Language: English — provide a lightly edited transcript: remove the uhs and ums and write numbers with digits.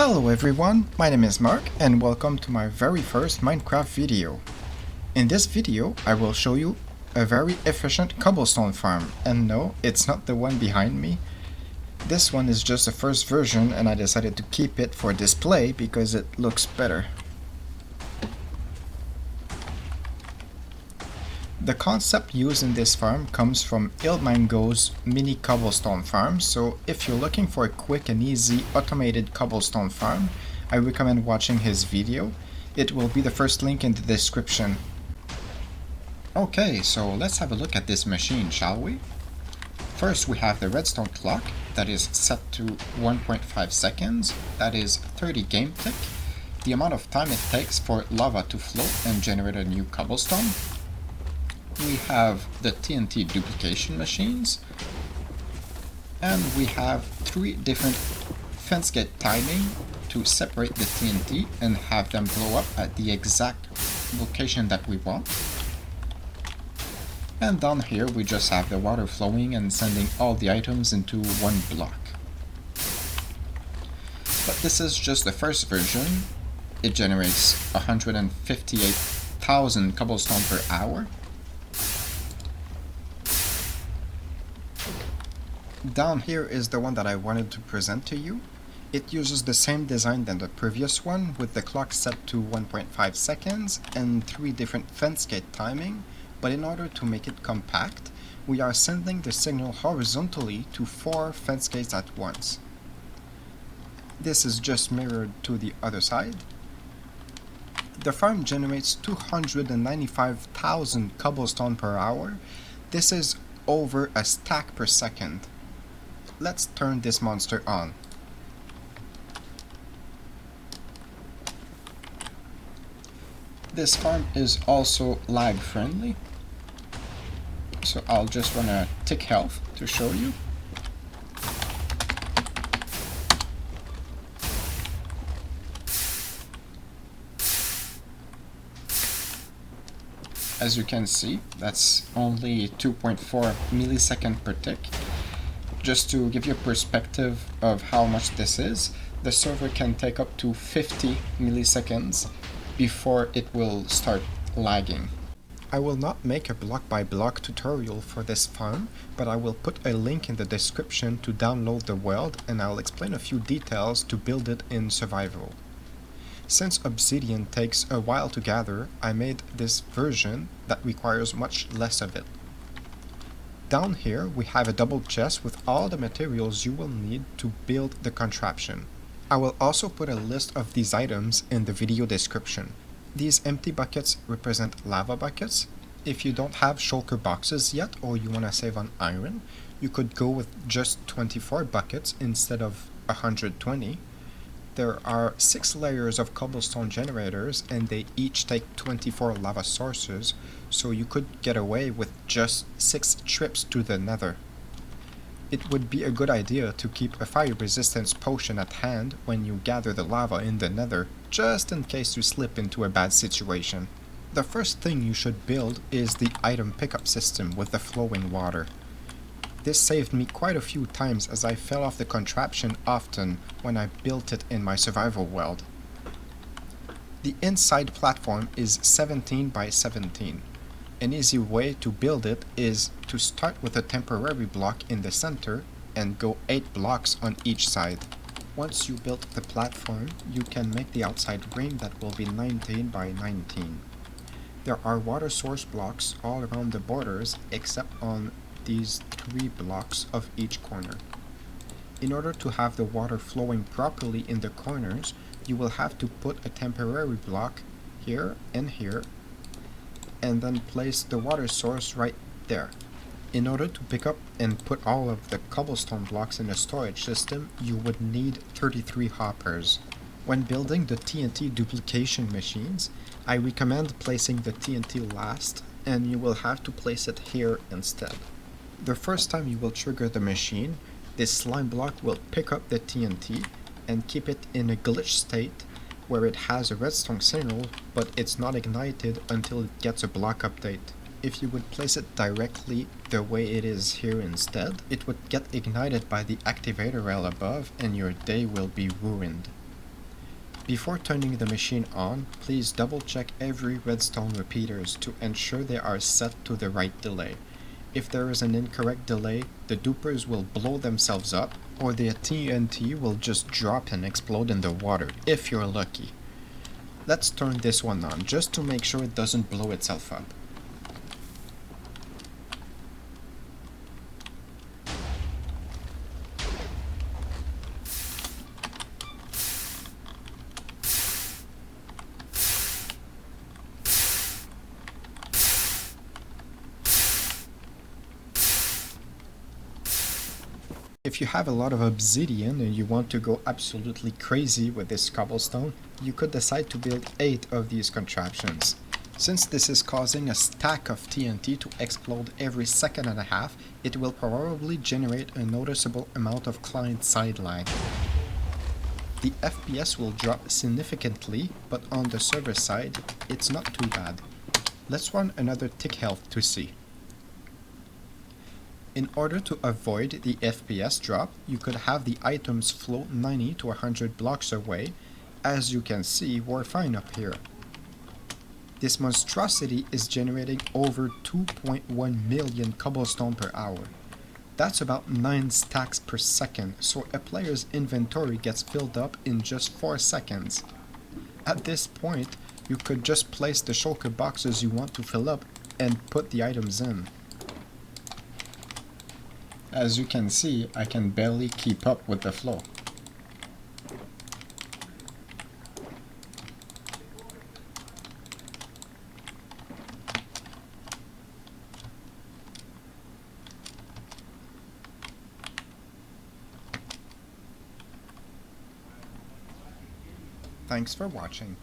Hello everyone, my name is Mark and welcome to my very first Minecraft video. In this video, I will show you a very efficient cobblestone farm, and no, it's not the one behind me. This one is just the first version and I decided to keep it for display because it looks better. The concept used in this farm comes from ilmango's Mini Cobblestone Farm, so if you're looking for a quick and easy automated cobblestone farm, I recommend watching his video. It will be the first link in the description. Okay, so let's have a look at this machine, shall we? First we have the redstone clock that is set to 1.5 seconds, that is 30 game tick, the amount of time it takes for lava to flow and generate a new cobblestone. We have the TNT duplication machines, and we have 3 different fence gate timing to separate the TNT and have them blow up at the exact location that we want. And down here we just have the water flowing and sending all the items into one block. But this is just the first version. It generates 158,000 cobblestone per hour. Down here is the one that I wanted to present to you. It uses the same design than the previous one, with the clock set to 1.5 seconds and 3 different fence gate timing, but in order to make it compact, we are sending the signal horizontally to 4 fence gates at once. This is just mirrored to the other side. The farm generates 295,000 cobblestone per hour. This is over a stack per second. Let's turn this monster on. This farm is also lag friendly, so I'll just run a tick health to show you. As you can see, that's only 2.4 milliseconds per tick. Just to give you a perspective of how much this is, the server can take up to 50 milliseconds before it will start lagging. I will not make a block-by-block tutorial for this farm, but I will put a link in the description to download the world, and I'll explain a few details to build it in survival. Since obsidian takes a while to gather, I made this version that requires much less of it. Down here we have a double chest with all the materials you will need to build the contraption. I will also put a list of these items in the video description. These empty buckets represent lava buckets. If you don't have shulker boxes yet, or you want to save on iron, you could go with just 24 buckets instead of 120. There are 6 layers of cobblestone generators and they each take 24 lava sources, so you could get away with just 6 trips to the nether. It would be a good idea to keep a fire resistance potion at hand when you gather the lava in the nether, just in case you slip into a bad situation. The first thing you should build is the item pickup system with the flowing water. This saved me quite a few times as I fell off the contraption often when I built it in my survival world. The inside platform is 17 by 17. An easy way to build it is to start with a temporary block in the center and go 8 blocks on each side. Once you build the platform, you can make the outside ring that will be 19 by 19. There are water source blocks all around the borders except on these 3 blocks of each corner. In order to have the water flowing properly in the corners, you will have to put a temporary block here and here, and then place the water source right there. In order to pick up and put all of the cobblestone blocks in a storage system, you would need 33 hoppers. When building the TNT duplication machines, I recommend placing the TNT last, and you will have to place it here instead. The first time you will trigger the machine, this slime block will pick up the TNT and keep it in a glitch state where it has a redstone signal, but it's not ignited until it gets a block update. If you would place it directly the way it is here instead, it would get ignited by the activator rail above and your day will be ruined. Before turning the machine on, please double check every redstone repeaters to ensure they are set to the right delay. If there is an incorrect delay, the dupers will blow themselves up, or the TNT will just drop and explode in the water, if you're lucky. Let's turn this one on, just to make sure it doesn't blow itself up. If you have a lot of obsidian and you want to go absolutely crazy with this cobblestone, you could decide to build 8 of these contraptions. Since this is causing a stack of TNT to explode every second and a half, it will probably generate a noticeable amount of client-side lag. The FPS will drop significantly, but on the server side, it's not too bad. Let's run another tick health to see. In order to avoid the FPS drop, you could have the items float 90 to 100 blocks away. As you can see, we're fine up here. This monstrosity is generating over 2.1 million cobblestone per hour. That's about 9 stacks per second, so a player's inventory gets filled up in just 4 seconds. At this point, you could just place the shulker boxes you want to fill up and put the items in. As you can see, I can barely keep up with the flow. Thanks for watching.